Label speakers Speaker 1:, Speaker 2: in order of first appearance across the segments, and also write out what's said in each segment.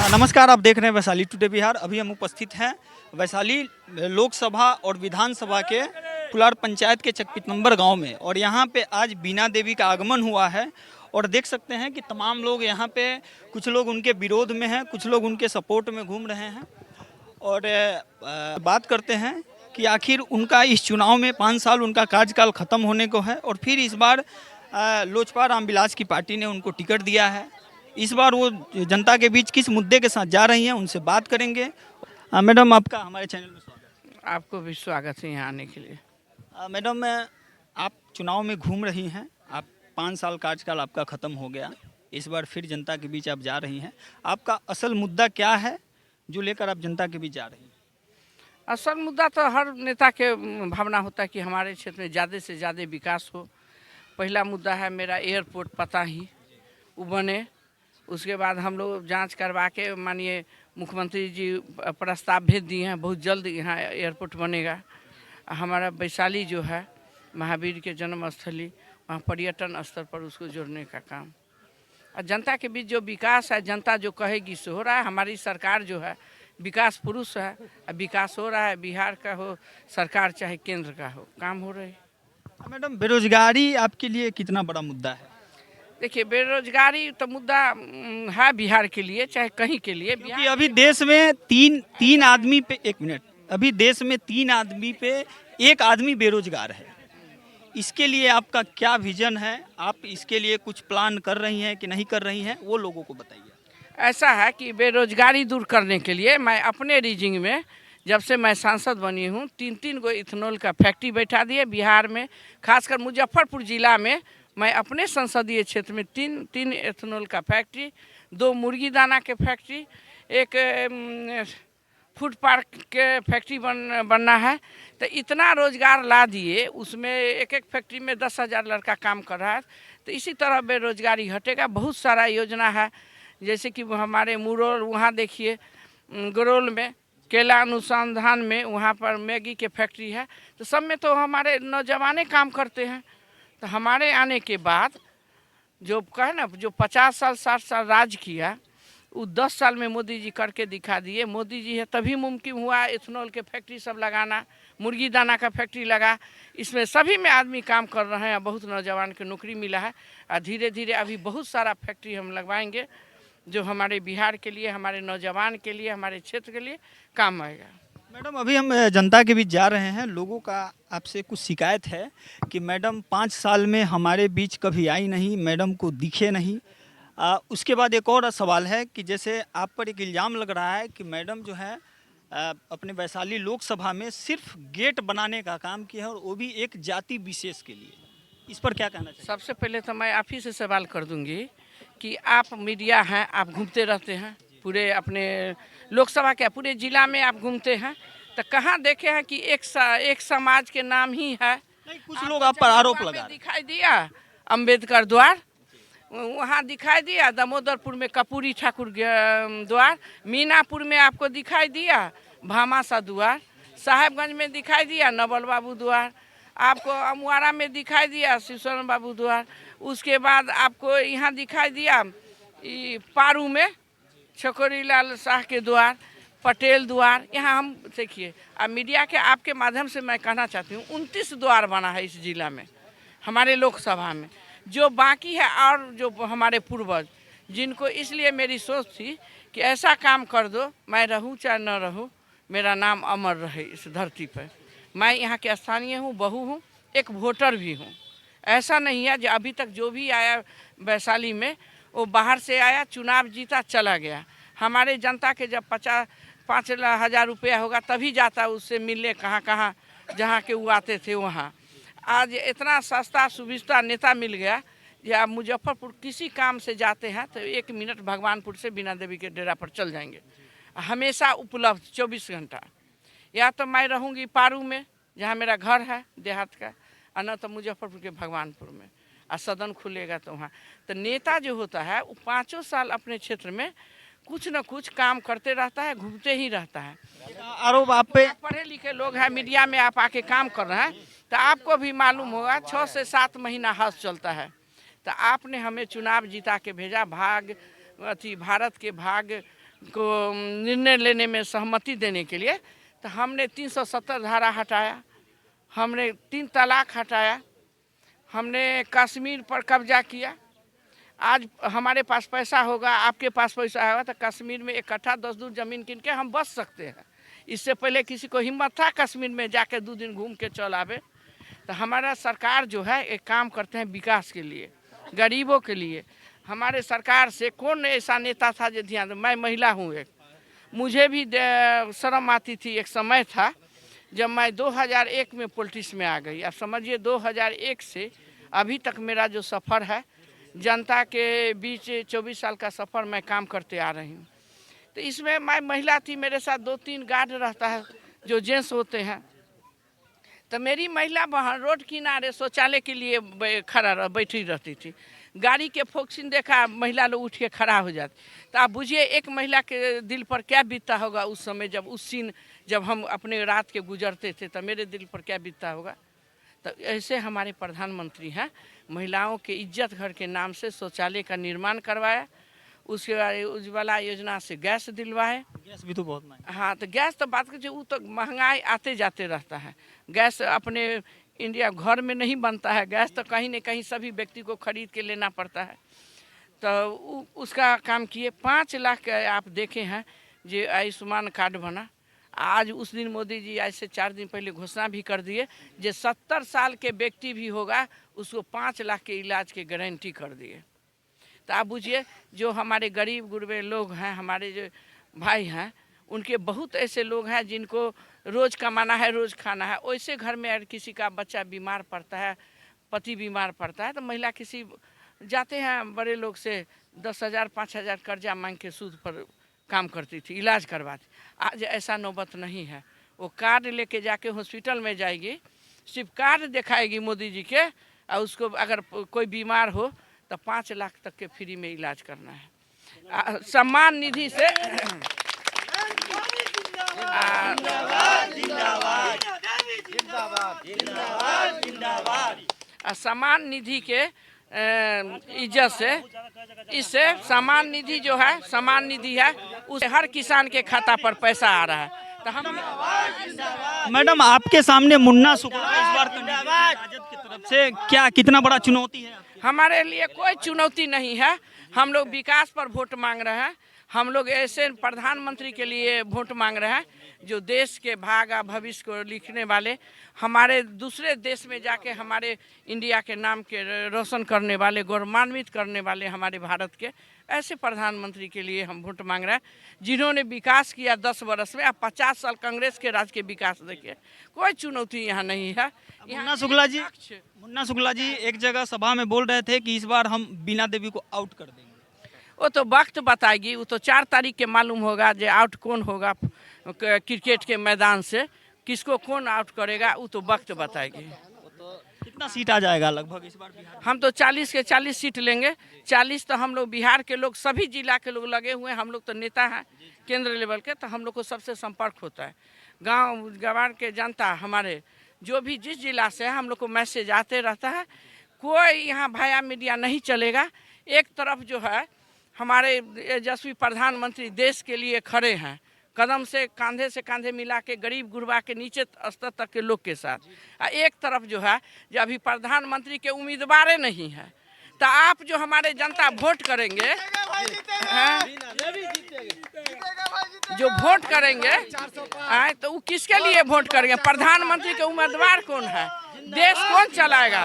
Speaker 1: नमस्कार, आप देख रहे हैं वैशाली टुडे बिहार। अभी हम उपस्थित हैं वैशाली लोकसभा और विधानसभा के कुलार पंचायत के चकपित नंबर गांव में, और यहां पे आज बीना देवी का आगमन हुआ है। और देख सकते हैं कि तमाम लोग यहां पे, कुछ लोग उनके विरोध में हैं, कुछ लोग उनके सपोर्ट में घूम रहे हैं। और बात करते हैं कि आखिर उनका इस चुनाव में 5 साल उनका कार्यकाल ख़त्म होने को है, और फिर इस बार लोजपा रामविलास की पार्टी ने उनको टिकट दिया है। इस बार वो जनता के बीच किस मुद्दे के साथ जा रही हैं, उनसे बात करेंगे। मैडम, आपका हमारे चैनल में स्वागत है।
Speaker 2: आपको भी स्वागत है यहाँ आने के लिए।
Speaker 1: मैडम, आप चुनाव में घूम रही हैं, आप 5 साल कार्यकाल आपका ख़त्म हो गया, इस बार फिर जनता के बीच आप जा रही हैं। आपका असल मुद्दा क्या है जो लेकर आप जनता के बीच जा रही हैं?
Speaker 2: असल मुद्दा तो हर नेता के भावना होता है कि हमारे क्षेत्र में ज़्यादा से ज़्यादा विकास हो। पहला मुद्दा है मेरा एयरपोर्ट पता ही वो बने। उसके बाद हम लोग जांच करवा के माननीय मुख्यमंत्री जी प्रस्ताव भेज दिए हैं, बहुत जल्द यहाँ एयरपोर्ट बनेगा। हमारा वैशाली जो है महावीर के जन्म स्थली, वहाँ पर्यटन स्तर पर उसको जोड़ने का काम। और जनता के बीच जो विकास है, जनता जो कहेगी सो हो रहा है। हमारी सरकार जो है विकास पुरुष है, विकास हो रहा है। बिहार का हो सरकार चाहे केंद्र का हो, काम हो रहे हैं।
Speaker 1: मैडम, बेरोजगारी आपके लिए कितना बड़ा मुद्दा है?
Speaker 2: देखिए, बेरोजगारी तो मुद्दा है बिहार के लिए, चाहे कहीं के लिए।
Speaker 1: क्योंकि अभी देश में तीन आदमी पे, एक मिनट, अभी देश में 3 आदमी पे 1 आदमी बेरोजगार है। इसके लिए आपका क्या विजन है? आप इसके लिए कुछ प्लान कर रही हैं कि नहीं कर रही हैं, वो लोगों को बताइए।
Speaker 2: ऐसा है कि बेरोजगारी दूर करने के लिए मैं अपने रीजिंग में, जब से मैं सांसद बनी हूँ, 3 गो इथेनॉल का फैक्ट्री बैठा दिए बिहार में। खासकर मुजफ्फरपुर जिला में मैं अपने संसदीय क्षेत्र में 3 इथेनॉल का फैक्ट्री, 2 मुर्गी दाना के फैक्ट्री, एक फूड पार्क के फैक्ट्री बनना है। तो इतना रोजगार ला दिए, उसमें एक फैक्ट्री में 10,000 लड़का काम कर रहा है। तो इसी तरह बेरोजगारी हटेगा। बहुत सारा योजना है, जैसे कि हमारे मुरौल, वहाँ देखिए गरोल में केला अनुसंधान में, वहाँ पर मैगी के फैक्ट्री है। तो सब में तो हमारे नौजवान काम करते हैं। तो हमारे आने के बाद जो कहे ना, जो 50 साल 60 साल राज किया, वो 10 साल में मोदी जी करके दिखा दिए। मोदी जी है तभी मुमकिन हुआ इथेनॉल के फैक्ट्री सब लगाना, मुर्गी दाना का फैक्ट्री लगा। इसमें सभी में आदमी काम कर रहे हैं, बहुत नौजवान को नौकरी मिला है। और धीरे धीरे अभी बहुत सारा फैक्ट्री हम लगवाएंगे जो हमारे बिहार के लिए, हमारे नौजवान के लिए, हमारे क्षेत्र के लिए काम आएगा।
Speaker 1: मैडम, अभी हम जनता के बीच जा रहे हैं। लोगों का आपसे कुछ शिकायत है कि मैडम 5 साल में हमारे बीच कभी आई नहीं, मैडम को दिखे नहीं। उसके बाद एक और सवाल है कि जैसे आप पर एक इल्ज़ाम लग रहा है कि मैडम जो है अपने वैशाली लोकसभा में सिर्फ गेट बनाने का काम किया है, और वो भी एक जाति विशेष के लिए। इस पर क्या कहना चाहिए?
Speaker 2: सबसे पहले तो मैं आप ही से सवाल कर दूंगी कि आप मीडिया हैं, आप घूमते रहते हैं पूरे अपने लोकसभा के पूरे जिला में आप घूमते हैं। तो कहाँ देखे हैं कि एक समाज के नाम ही है?
Speaker 1: नहीं, कुछ लोग आप पर आरोप लगा रहे हैं।
Speaker 2: दिखाई दिया अंबेडकर द्वार, वहाँ दिखाई दिया दामोदरपुर में कपूरी ठाकुर द्वार, मीनापुर में आपको दिखाई दिया भामासा द्वार, साहेबगंज में दिखाई दिया नवल बाबू द्वार, आपको अमुआरा में दिखाई दिया शिवशरण बाबू द्वार। उसके बाद आपको यहाँ दिखाई दिया पारू में छकोरी लाल शाह के द्वार, पटेल द्वार। यहाँ हम देखिए, अब मीडिया के आपके माध्यम से मैं कहना चाहती हूँ 29 द्वार बना है इस जिला में, हमारे लोकसभा में। जो बाकी है और जो हमारे पूर्वज, जिनको इसलिए मेरी सोच थी कि ऐसा काम कर दो, मैं रहूं चाहे न रहूं, मेरा नाम अमर रहे इस धरती पर। मैं यहाँ के स्थानीय हूँ, बहू हूँ, एक वोटर भी हूँ। ऐसा नहीं है जो अभी तक जो भी आया वैशाली में वो बाहर से आया, चुनाव जीता, चला गया। हमारे जनता के जब 5,000 रुपया होगा तभी जाता उससे मिलने, कहाँ कहाँ जहाँ के वो आते थे वहाँ। आज इतना सस्ता सुविधा नेता मिल गया कि आप मुजफ्फरपुर किसी काम से जाते हैं तो 1 मिनट भगवानपुर से बीना देवी के डेरा पर चल जाएंगे, हमेशा उपलब्ध 24 घंटा। या तो मैं रहूँगी पारू में जहाँ मेरा घर है देहात का, और न तो मुजफ्फरपुर के भगवानपुर में, और सदन खुलेगा तो वहाँ। तो नेता जो होता है वो 5 साल अपने क्षेत्र में कुछ न कुछ काम करते रहता है, घूमते ही रहता है।
Speaker 1: आरोप आप पे,
Speaker 2: पढ़े लिखे लोग हैं, मीडिया में आप आके काम कर रहे हैं तो आपको भी मालूम होगा 6 से 7 महीना हज चलता है। तो आपने हमें चुनाव जीता के भेजा, भारत के भाग को निर्णय लेने में सहमति देने के लिए, तो हमने 370 धारा हटाया, हमने 3 तलाक हटाया, हमने कश्मीर पर कब्जा किया। आज हमारे पास पैसा होगा, आपके पास पैसा होगा, तो कश्मीर में 1 कट्ठा 10 दूर ज़मीन किन के हम बस सकते हैं। इससे पहले किसी को हिम्मत था कश्मीर में जाके 2 दिन घूम के चल आवे। तो हमारा सरकार जो है एक काम करते हैं विकास के लिए, गरीबों के लिए। हमारे सरकार से कौन ऐसा नेता था जो ध्यान, मैं महिला हूँ एक, मुझे भी शर्म आती थी। एक समय था जब मैं 2001 में पॉलिटिक्स में आ गई। अब समझिए 2001 से अभी तक मेरा जो सफ़र है जनता के बीच 24 साल का सफ़र मैं काम करते आ रही हूँ। तो इसमें मैं महिला थी, मेरे साथ 2-3 गार्ड रहता है जो जेंट्स होते हैं। तो मेरी महिला वहाँ रोड किनारे शौचालय के लिए बैठी रहती थी। गाड़ी के फोक्सिन देखा महिला लोग उठ के खड़ा हो जाती। तो आप बुझिए एक महिला के दिल पर क्या बीतता होगा उस समय, जब उस सीन जब हम अपने रात के गुजरते थे, तो मेरे दिल पर क्या बीतता होगा। तो ऐसे हमारे प्रधानमंत्री हैं, महिलाओं के इज्जत घर के नाम से शौचालय का निर्माण करवाया। उसके बाद उज्ज्वला योजना से गैस दिलवाए।
Speaker 1: गैस भी तो बहुत महंगा।
Speaker 2: हाँ, तो गैस तो बात कीजिए, वो तो महंगाई आते जाते रहता है। गैस अपने इंडिया घर में नहीं बनता है, गैस तो कहीं न कहीं सभी व्यक्ति को खरीद के लेना पड़ता है। तो उसका काम किए। 5 लाख आप देखे हैं जो आयुष्मान कार्ड बना। आज उस दिन मोदी जी आज से 4 दिन पहले घोषणा भी कर दिए जो 70 साल के व्यक्ति भी होगा उसको 5 लाख के इलाज की गारंटी कर दिए। तो आप बुझिए जो हमारे गरीब गुरबे लोग हैं, हमारे जो भाई हैं, उनके बहुत ऐसे लोग हैं जिनको रोज़ कमाना है, रोज़ खाना है। वैसे घर में अगर किसी का बच्चा बीमार पड़ता है, पति बीमार पड़ता है, तो महिला किसी जाते हैं बड़े लोग से 10,000 5,000 कर्जा मांग के सूद पर काम करती थी, इलाज करवाती। आज ऐसा नौबत नहीं है। वो कार्ड लेके जाके हॉस्पिटल में जाएगी, सिर्फ कार्ड दिखाएगी मोदी जी के, और उसको अगर कोई बीमार हो तो 5 लाख तक के फ्री में इलाज करना है। सम्मान निधि से सम्मान निधि के इज्जत से, इससे सम्मान निधि जो है, सम्मान निधि है, उसे हर किसान के खाता पर पैसा आ रहा है। तो हम
Speaker 1: मैडम आपके सामने मुन्ना शुक्ला इस बार राजद की तरफ से क्या कितना बड़ा चुनौती है?
Speaker 2: हमारे लिए कोई चुनौती नहीं है। हम लोग विकास पर वोट मांग रहे हैं। हम लोग ऐसे प्रधानमंत्री के लिए वोट मांग रहे हैं जो देश के भाग्य भविष्य को लिखने वाले, हमारे दूसरे देश में जाके हमारे इंडिया के नाम के रोशन करने वाले, गौरवान्वित करने वाले हमारे भारत के, ऐसे प्रधानमंत्री के लिए हम वोट मांग रहे हैं जिन्होंने विकास किया 10 वर्ष में। अब 50 साल कांग्रेस के राज के विकास देखिए, कोई चुनौती यहाँ नहीं है।
Speaker 1: मुन्ना शुक्ला जी एक जगह सभा में बोल रहे थे कि इस बार हम बीना देवी को आउट कर देंगे।
Speaker 2: वो तो वक्त बताएगी, वो तो 4 तारीख के मालूम होगा जो आउट कौन होगा क्रिकेट के मैदान से, किसको कौन आउट करेगा, वो तो वक्त बताएगी।
Speaker 1: कितना सीट आ जाएगा लगभग इस बार बिहार?
Speaker 2: हम तो 40 के 40 सीट लेंगे। 40 तो हम लोग बिहार के लोग, सभी जिला के लोग लगे हुए हैं। हम लोग तो नेता हैं केंद्र लेवल के, तो हम लोग को सबसे संपर्क होता है। गांव गंवार के जनता हमारे जो भी जिस जिला से है, हम लोग को मैसेज आते रहता है। कोई यहाँ भाया मीडिया नहीं चलेगा। एक तरफ जो है हमारे यशस्वी प्रधानमंत्री देश के लिए खड़े हैं, कदम से कांधे मिला के गरीब गुरबा के नीचे स्तर तक के लोग के साथ। एक तरफ जो है जो अभी प्रधानमंत्री के उम्मीदवार नहीं है, तो आप जो हमारे जनता वोट करेंगे, जो वोट करेंगे तो वो किसके लिए वोट करेंगे? प्रधानमंत्री के उम्मीदवार कौन है? देश कौन चलाएगा?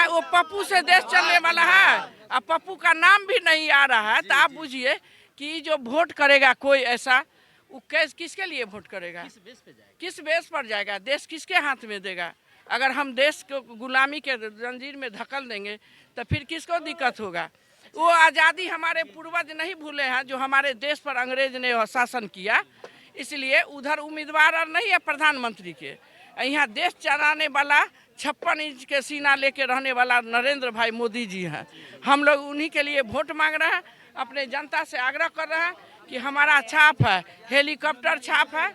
Speaker 2: वो पप्पू से देश चलने वाला है, अब पप्पू का नाम भी नहीं आ रहा है। तो आप बुझिए कि जो वोट करेगा कोई ऐसा, वो किसके लिए वोट करेगा? किस बेस पर जाएगा? देश किसके हाथ में देगा? अगर हम देश को गुलामी के जंजीर में धकेल देंगे तो फिर किसको दिक्कत होगा? वो आज़ादी हमारे पूर्वज नहीं भूले हैं जो हमारे देश पर अंग्रेज ने शासन किया। इसलिए उधर उम्मीदवार और नहीं है प्रधानमंत्री के, यहाँ देश चलाने वाला 56 इंच के सीना लेके रहने वाला नरेंद्र भाई मोदी जी हैं। हम लोग उन्हीं के लिए वोट मांग रहे हैं। अपने जनता से आग्रह कर रहे हैं कि हमारा छाप है, हेलीकॉप्टर छाप है।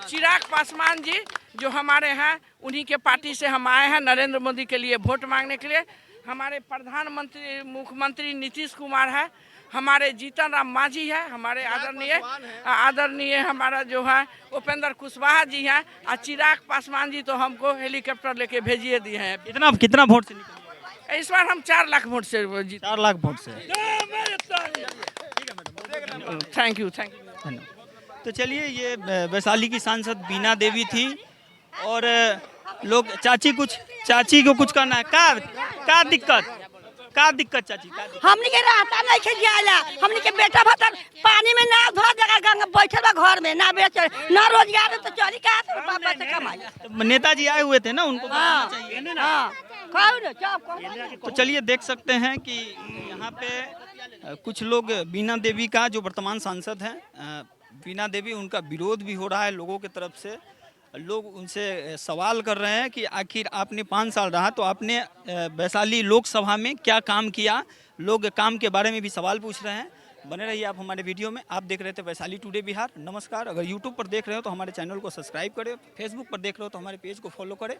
Speaker 2: चिराग पासवान जी जो हमारे हैं, उन्हीं के पार्टी से हम आए हैं नरेंद्र मोदी के लिए वोट मांगने के लिए। हमारे प्रधानमंत्री मुख्यमंत्री नीतीश कुमार है, हमारे जीतन राम मांझी है, हमारे आदरणीय हमारा जो है उपेंद्र कुशवाहा जी हैं, और चिराग पासवान जी तो हमको हेलीकॉप्टर लेके भेजिए दिए हैं।
Speaker 1: कितना वोट से निकल?
Speaker 2: इस बार हम 4 लाख वोट से जीते।
Speaker 1: 4 लाख वोट से।
Speaker 2: Thank you.
Speaker 1: धन्यवाद। तो चलिए, ये वैशाली की सांसद बीना देवी थी, और लोग चाची को कुछ करना है। का दिक्कत चाची?
Speaker 3: हमनी के रास्ता नहीं खे जाला, हमनी के बेटा भतर पानी में ना धो देगा, गंगा बैठल बा घर में, ना बेच ना रोजगार तो चली कहाँ से बाबा से कमाई।
Speaker 1: नेताजी आए हुए थे ना, उनको
Speaker 3: हाँ,
Speaker 1: चाहिए। तो चलिए, देख सकते हैं कि यहाँ पे कुछ लोग बीना देवी का, जो वर्तमान सांसद हैं बीना देवी, उनका विरोध भी हो रहा है लोगों की तरफ से। लोग उनसे सवाल कर रहे हैं कि आखिर आपने 5 साल रहा तो आपने वैशाली लोकसभा में क्या काम किया। लोग काम के बारे में भी सवाल पूछ रहे हैं। बने रहिए आप हमारे वीडियो में। आप देख रहे थे वैशाली टुडे बिहार। नमस्कार। अगर यूट्यूब पर देख रहे हो तो हमारे चैनल को सब्सक्राइब करें, फेसबुक पर देख रहे हो तो हमारे पेज को फॉलो करें।